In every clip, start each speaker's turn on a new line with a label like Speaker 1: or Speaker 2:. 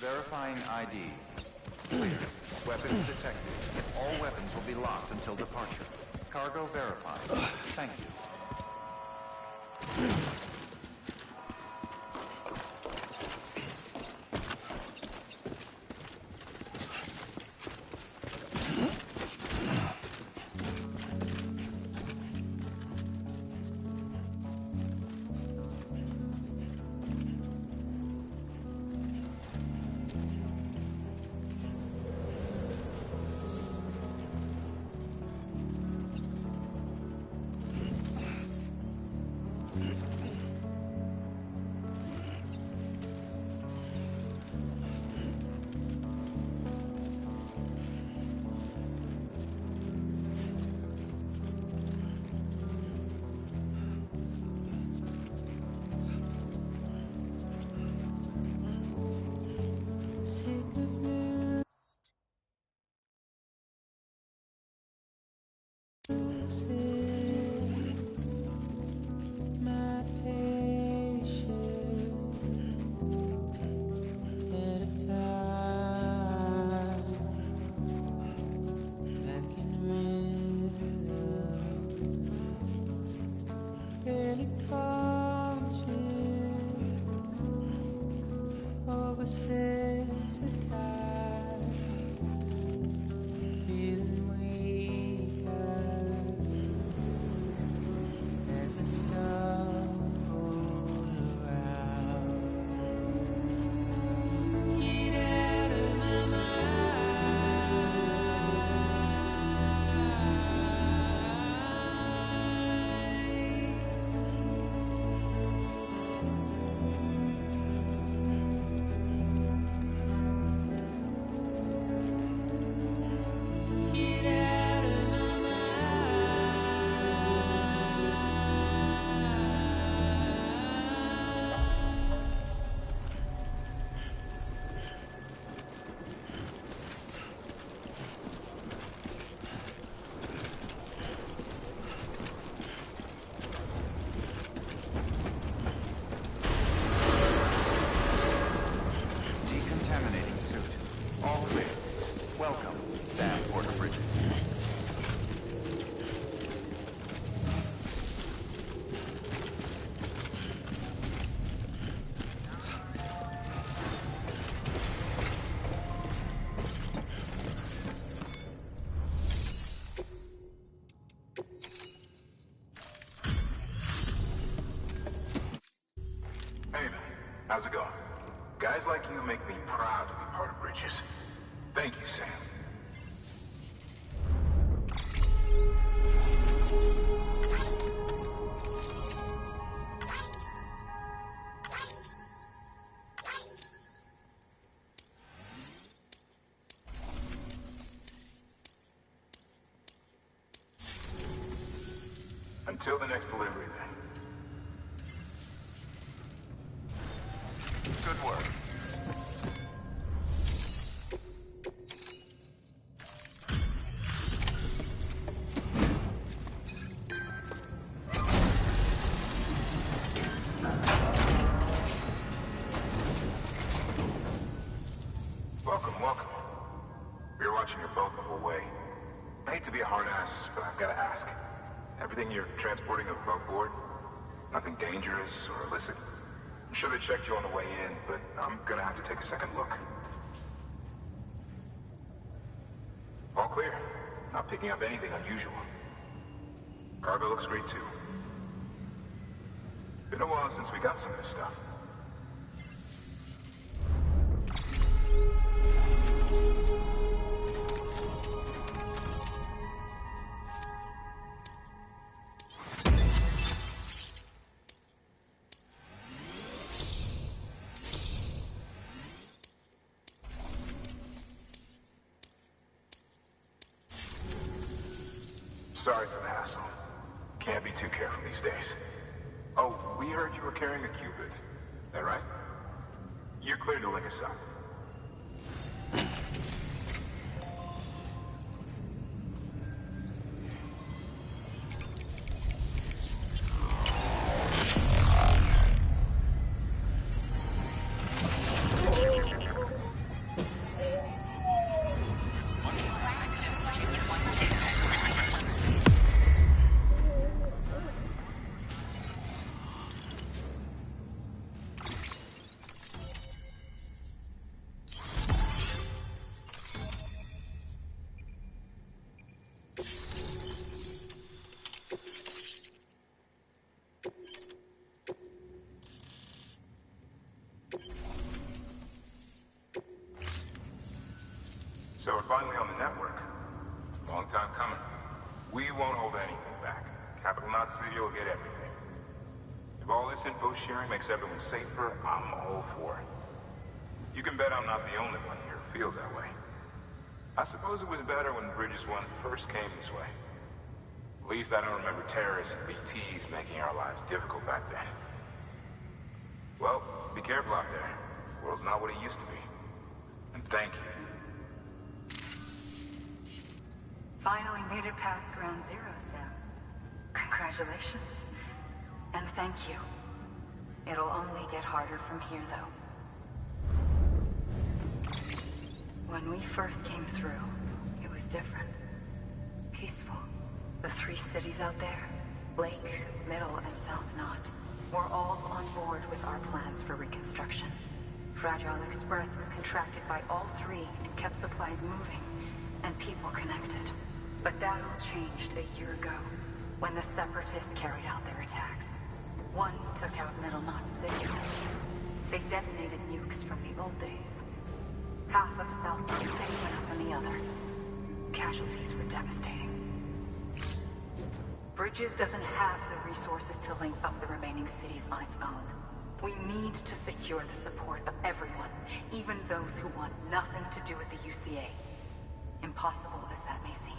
Speaker 1: Verifying ID. Clear. Weapons detected. All weapons will be locked until departure. Cargo verified. Thank you. Decontaminating suit. All clear. Welcome, Sam Porter Bridges.
Speaker 2: Hey man, how's it going? Guys like you make me proud to be part of Bridges. Thank you, Sam. Until the next delivery, then.
Speaker 1: Good work.
Speaker 2: Welcome. We were watching your boat the whole way. I hate to be a hard ass, but I've got to ask. Everything you're transporting above board? Nothing dangerous or illicit? I'm sure they checked you on the way in, but I'm gonna have to take a second look. All clear. Not picking up anything unusual. Cargo looks great too. Been a while since we got some of this stuff. Sorry for the hassle. Can't be too careful these days. Oh, we heard you were carrying a Cupid. That right? You're clear to link us up. So we're finally on the network. Long time coming. We won't hold anything back. Capital Knot City will get everything. If all this info sharing makes everyone safer, I'm all for it. You can bet I'm not the only one here who feels that way. I suppose it was better when Bridges 1 first came this way. At least I don't remember terrorists and BTs making our lives difficult back then. Well, be careful out there. The world's not what it used to be. And thank you.
Speaker 3: Finally made it past Ground Zero, Sam. Congratulations. And thank you. It'll only get harder from here, though. When we first came through, it was different. Peaceful. The 3 cities out there, Lake, Middle, and South Knot, were all on board with our plans for reconstruction. Fragile Express was contracted by all 3 and kept supplies moving, and people connected. But that all changed a year ago, when the Separatists carried out their attacks. One took out Middle Knot City. They detonated nukes from the old days. Half of South Knot City went up in the other. Casualties were devastating. Bridges doesn't have the resources to link up the remaining cities on its own. We need to secure the support of everyone, even those who want nothing to do with the UCA. Impossible as that may seem.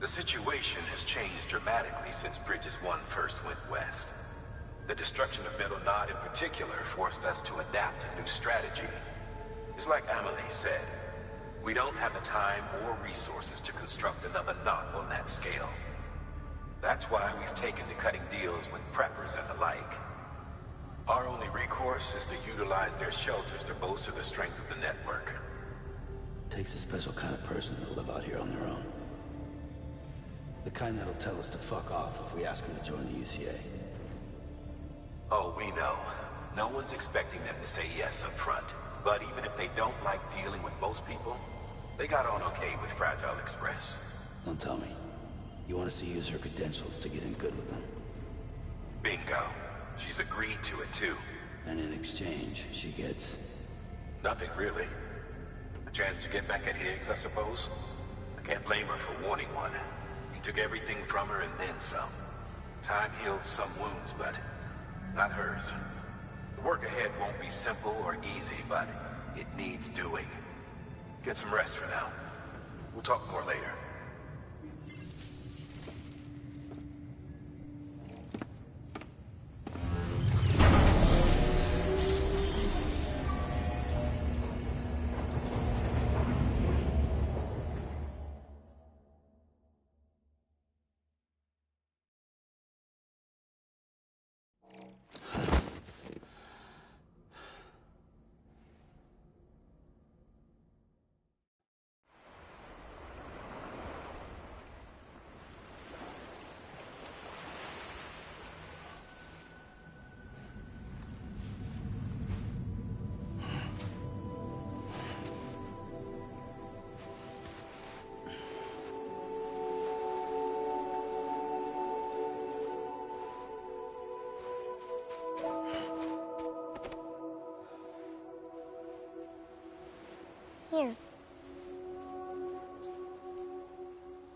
Speaker 4: The situation has changed dramatically since Bridges 1 first went west. The destruction of Middle Knot in particular forced us to adapt a new strategy. It's like Amelie said, we don't have the time or resources to construct another knot on that scale. That's why we've taken to cutting deals with preppers and the like. Our only recourse is to utilize their shelters to bolster the strength of the network.
Speaker 5: Takes a special kind of person to live out here on their own. The kind that'll tell us to fuck off if we ask them to join the UCA.
Speaker 4: Oh, we know. No one's expecting them to say yes up front. But even if they don't like dealing with most people, they got on okay with Fragile Express.
Speaker 5: Don't tell me. You want us to use her credentials to get in good with them?
Speaker 4: Bingo. She's agreed to it too.
Speaker 5: And in exchange, she gets...
Speaker 4: Nothing really. A chance to get back at Higgs, I suppose. I can't blame her for wanting one. He took everything from her and then some. Time heals some wounds, but not hers. The work ahead won't be simple or easy, but it needs doing. Get some rest for now. We'll talk more later.
Speaker 6: Here.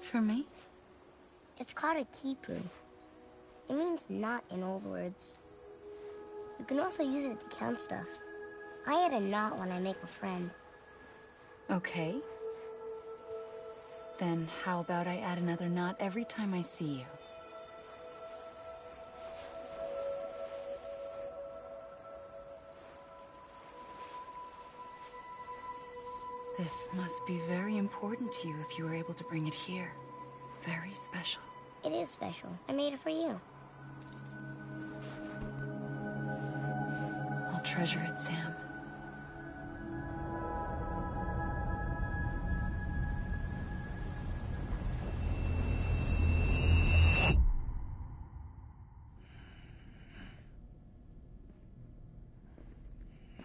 Speaker 3: For me?
Speaker 6: It's called a Kipu. It means knot in old words. You can also use it to count stuff. I add a knot when I make a friend.
Speaker 3: Okay. Then how about I add another knot every time I see you? This must be very important to you if you were able to bring it here. Very special.
Speaker 6: It is special. I made it for you.
Speaker 3: I'll treasure it, Sam.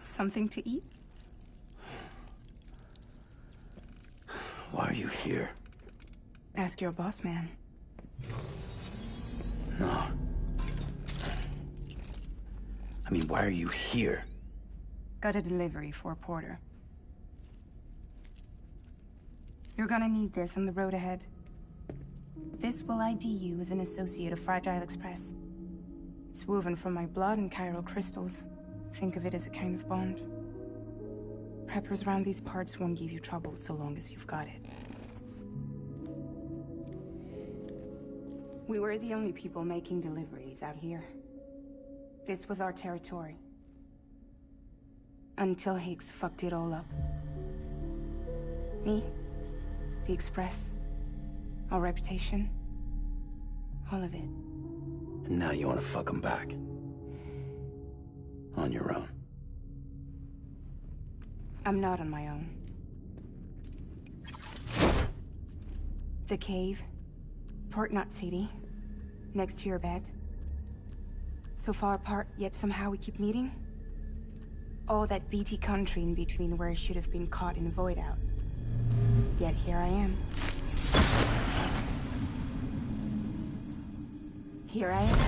Speaker 7: Something to eat?
Speaker 5: Why are you here?
Speaker 7: Ask your boss man.
Speaker 5: No. I mean, why are you here?
Speaker 7: Got a delivery for Porter. You're gonna need this on the road ahead. This will ID you as an associate of Fragile Express. It's woven from my blood and chiral crystals. Think of it as a kind of bond. Preppers around these parts won't give you trouble so long as you've got it. We were the only people making deliveries out here. This was our territory. Until Higgs fucked it all up. Me, the Express, our reputation, all of it.
Speaker 5: And now you want to fuck him back. On your own.
Speaker 7: I'm not on my own. The cave, Port Knot City, next to your bed. So far apart, yet somehow we keep meeting. All that BT country in between where I should have been caught in a void out. Yet here I am. Here I am.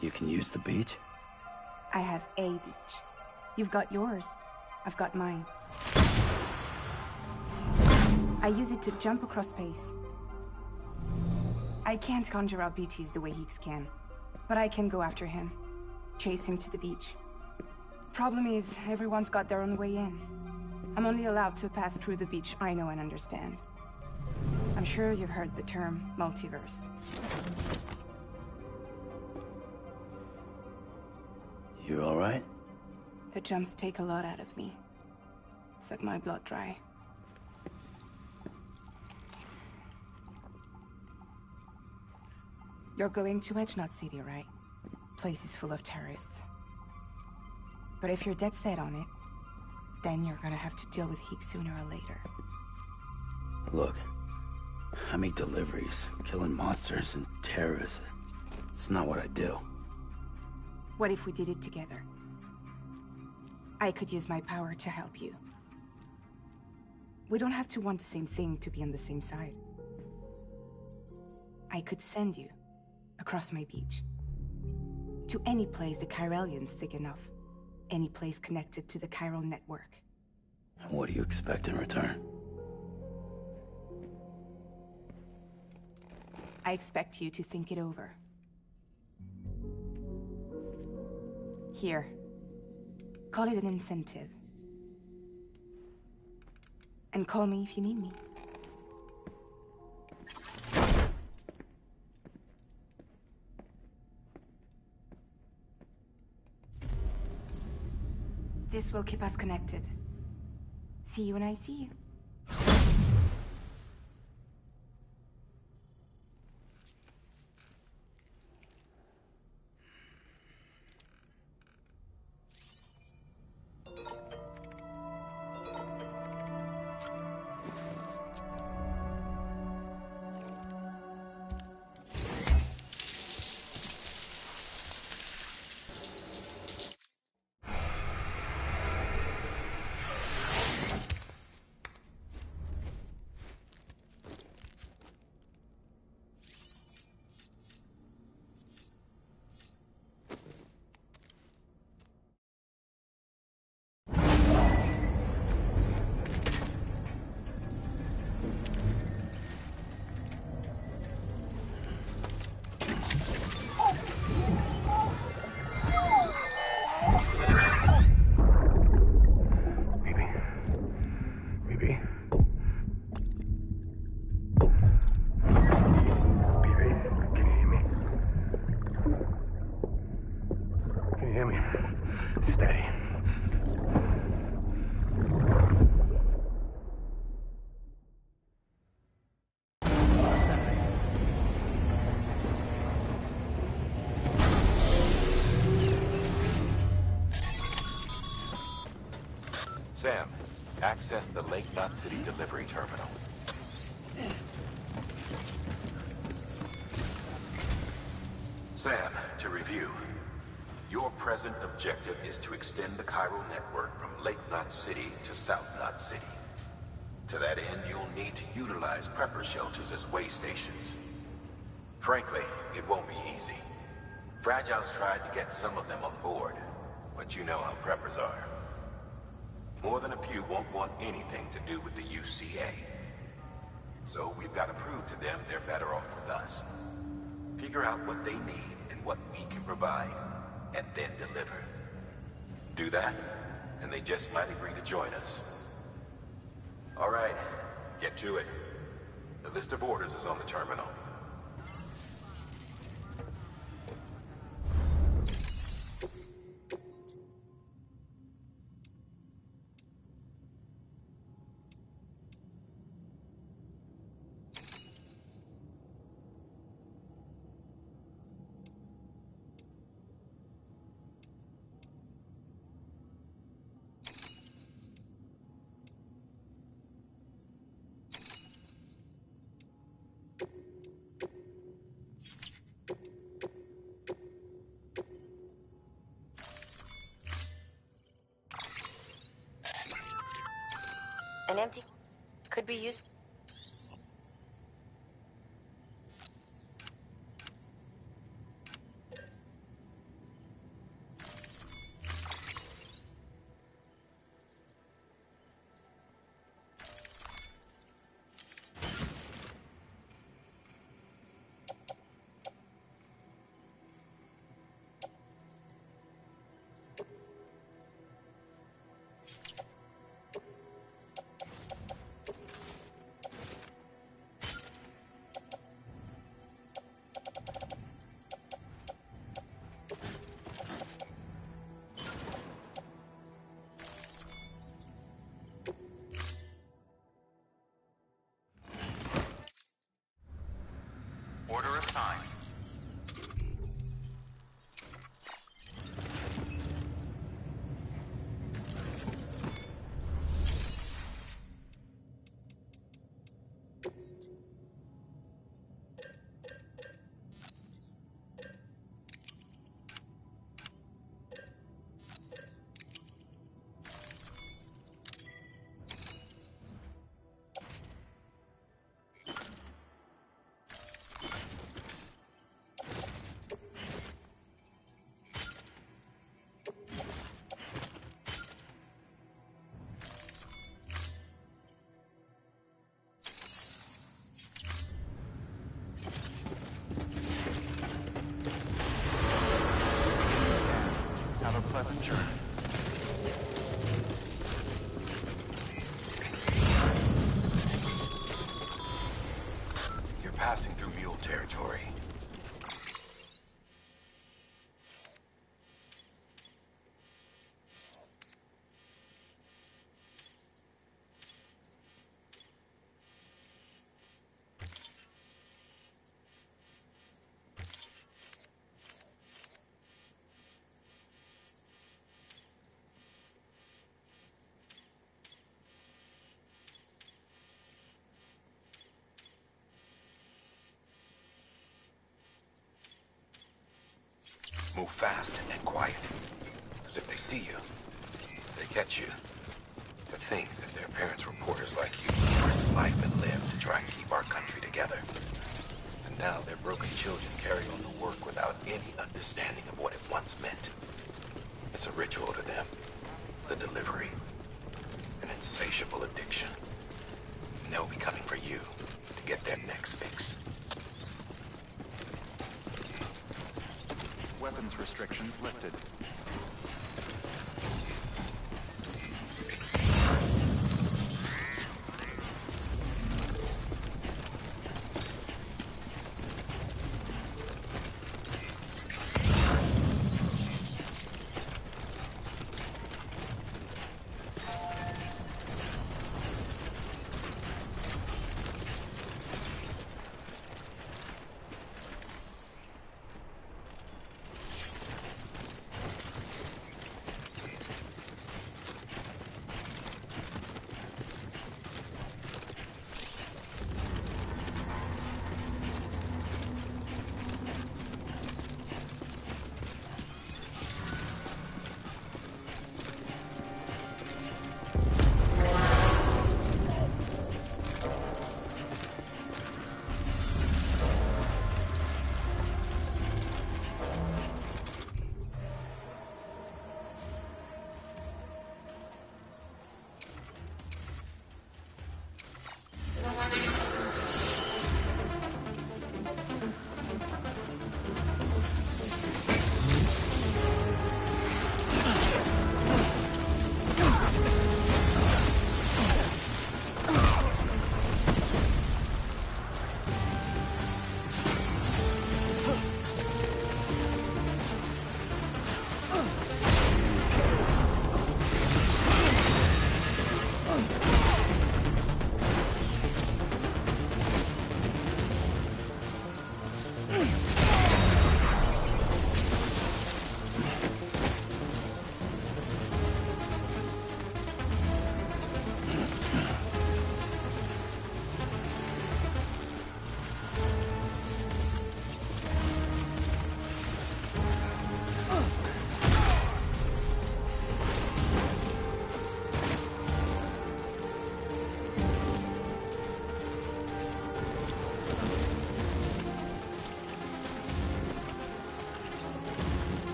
Speaker 5: You can use the beach?
Speaker 7: I have a beach. You've got yours. I've got mine. I use it to jump across space. I can't conjure up BTs the way Higgs can, but I can go after him, chase him to the beach. Problem is, everyone's got their own way in. I'm only allowed to pass through the beach I know and understand. I'm sure you've heard the term multiverse.
Speaker 5: You all right?
Speaker 7: The jumps take a lot out of me. Suck my blood dry. You're going to Edge Knot City, right? Place is full of terrorists. But if you're dead set on it, then you're gonna have to deal with Higgs sooner or later.
Speaker 5: Look, I make deliveries, killing monsters and terrorists. It's not what I do.
Speaker 7: What if we did it together? I could use my power to help you. We don't have to want the same thing to be on the same side. I could send you across my beach. To any place the Chiralian's thick enough. Any place connected to the chiral network.
Speaker 5: What do you expect in return?
Speaker 7: I expect you to think it over. Here. Call it an incentive. And call me if you need me. This will keep us connected. See you when I see you.
Speaker 4: Sam, access the Lake Knot City delivery terminal. Sam, to review. Your present objective is to extend the chiral network from Lake Knot City to South Knot City. To that end, you'll need to utilize prepper shelters as way stations. Frankly, it won't be easy. Fragile's tried to get some of them on board. you know how preppers are. More than a few won't want anything to do with the UCA. So we've got to prove to them they're better off with us. Figure out what they need and what we can provide, and then deliver. Do that, and they just might agree to join us. All right, get to it. The list of orders is on the terminal.
Speaker 8: An empty could be used.
Speaker 1: Order assigned. Have a pleasant journey.
Speaker 4: You're passing through mule territory. Move fast and quiet, as if they see you. If they catch you, to think that their parents were porters like you risk life and limb to try and keep our country together. And now their broken children carry on the work without any understanding of what it once meant. It's a ritual to them, the delivery, an insatiable addiction. And they'll be coming for you to get their next fix.
Speaker 1: Weapons restrictions lifted.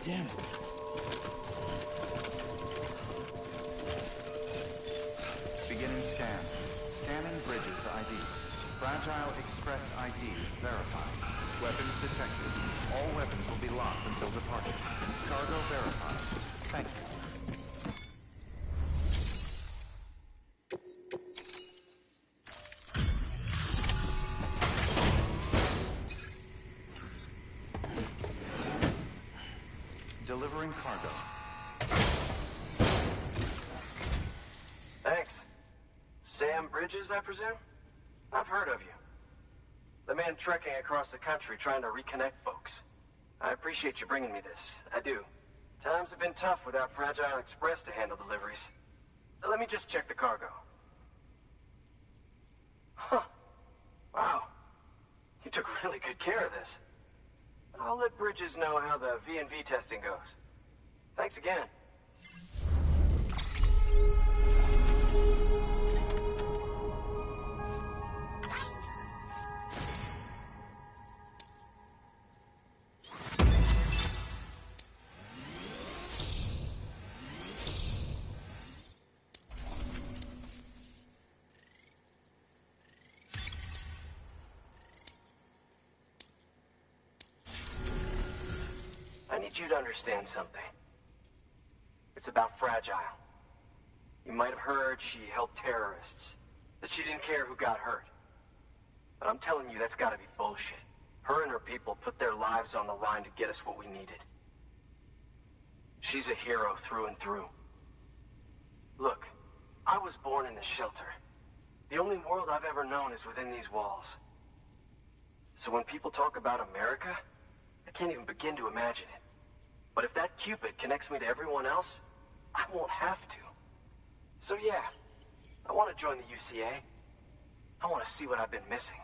Speaker 5: damn it.
Speaker 1: Beginning scan. Scanning Bridges ID. Fragile Express ID verified. Weapons detected. All weapons will be locked until departure. Cargo verified. Thank you. Delivering cargo.
Speaker 9: Thanks. Sam Bridges, I presume? I've heard of you. The man trekking across the country trying to reconnect folks. I appreciate you bringing me this. I do. Times have been tough without Fragile Express to handle deliveries. Let me just check the cargo. Huh. Wow. You took really good care of this. I'll let Bridges know how the V&V testing goes. Thanks again. I need you to understand something. It's about Fragile. You might have heard she helped terrorists, that she didn't care who got hurt. But I'm telling you, that's gotta be bullshit. Her and her people put their lives on the line to get us what we needed. She's a hero through and through. Look, I was born in the shelter. The only world I've ever known is within these walls. So when people talk about America, I can't even begin to imagine it. But if that Cupid connects me to everyone else, I won't have to. So yeah, I want to join the UCA. I want to see what I've been missing.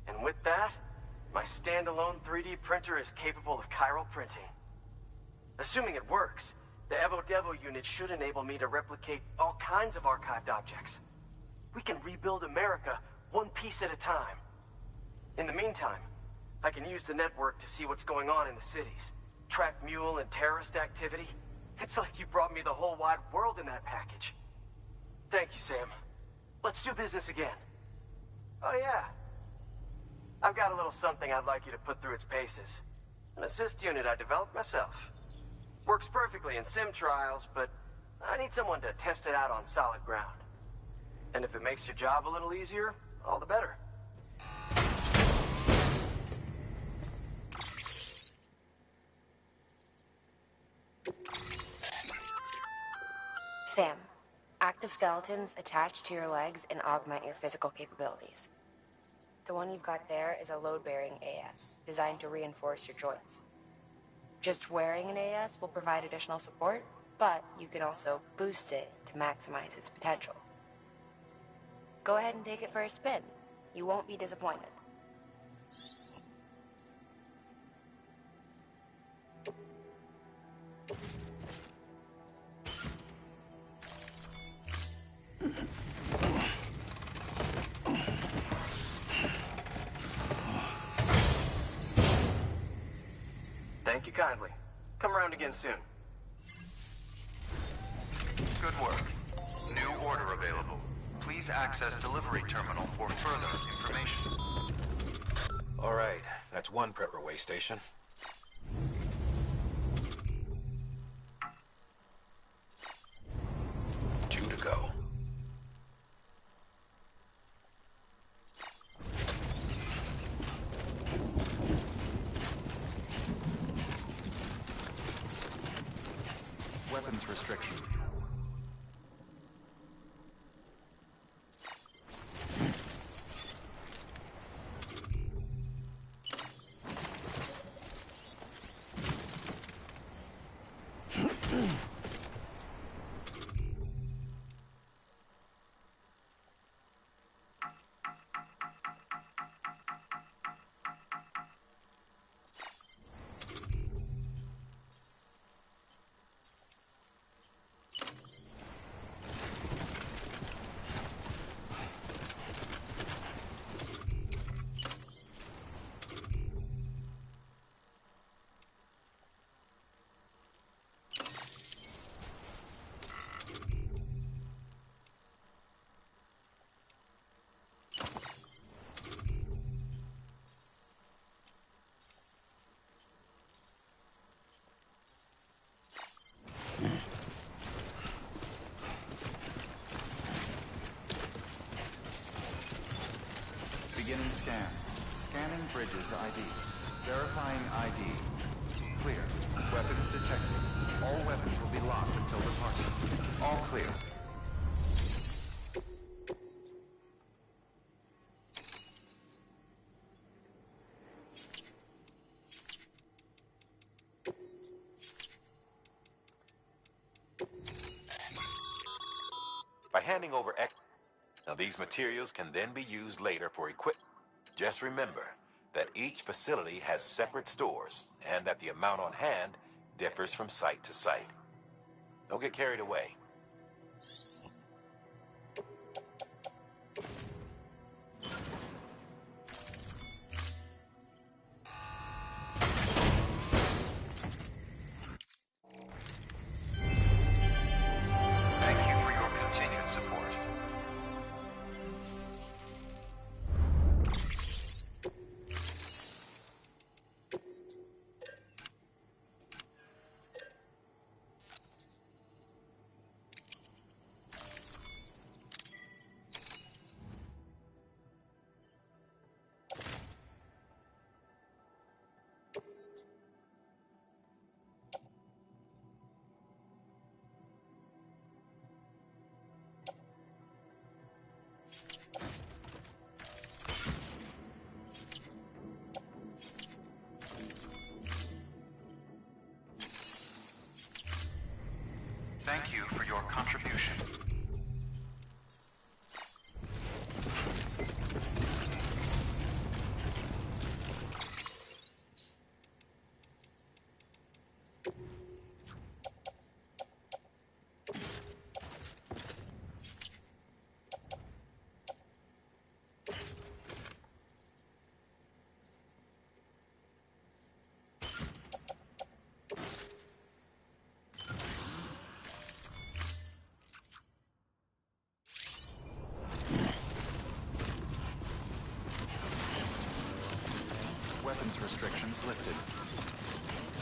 Speaker 9: And with that, my standalone 3D printer is capable of chiral printing. Assuming it works, the Evo Devo unit should enable me to replicate all kinds of archived objects. We can rebuild America one piece at a time. In the meantime, I can use the network to see what's going on in the cities, track mule and terrorist activity. It's like you brought me the whole wide world in that package. Thank you, Sam. Let's do business again. Oh yeah. I've got a little something I'd like you to put through its paces. An assist unit I developed myself. Works perfectly in sim trials, but I need someone to test it out on solid ground. And if it makes your job a little easier, all the better.
Speaker 8: Sam, active skeletons attach to your legs and augment your physical capabilities. The one you've got there is a load-bearing AS, designed to reinforce your joints. Just wearing an AS will provide additional support, but you can also boost it to maximize its potential. Go ahead and take it for a spin. You won't be disappointed.
Speaker 9: Thank you kindly. Come around again soon.
Speaker 1: Good work. New order available. Please access delivery terminal for further information.
Speaker 10: All right, that's one prepper way station. Two to go.
Speaker 1: weapons restriction. Beginning scan. Scanning bridges ID. Verifying ID. Clear. Weapons detected. All weapons will be locked until departure. All clear.
Speaker 4: By handing over now these materials can then be used later for equipment. Just remember that each facility has separate stores and that the amount on hand differs from site to site. Don't get carried away.
Speaker 1: Thank you for your continued support. Thank you for your contribution. Weapons restrictions lifted.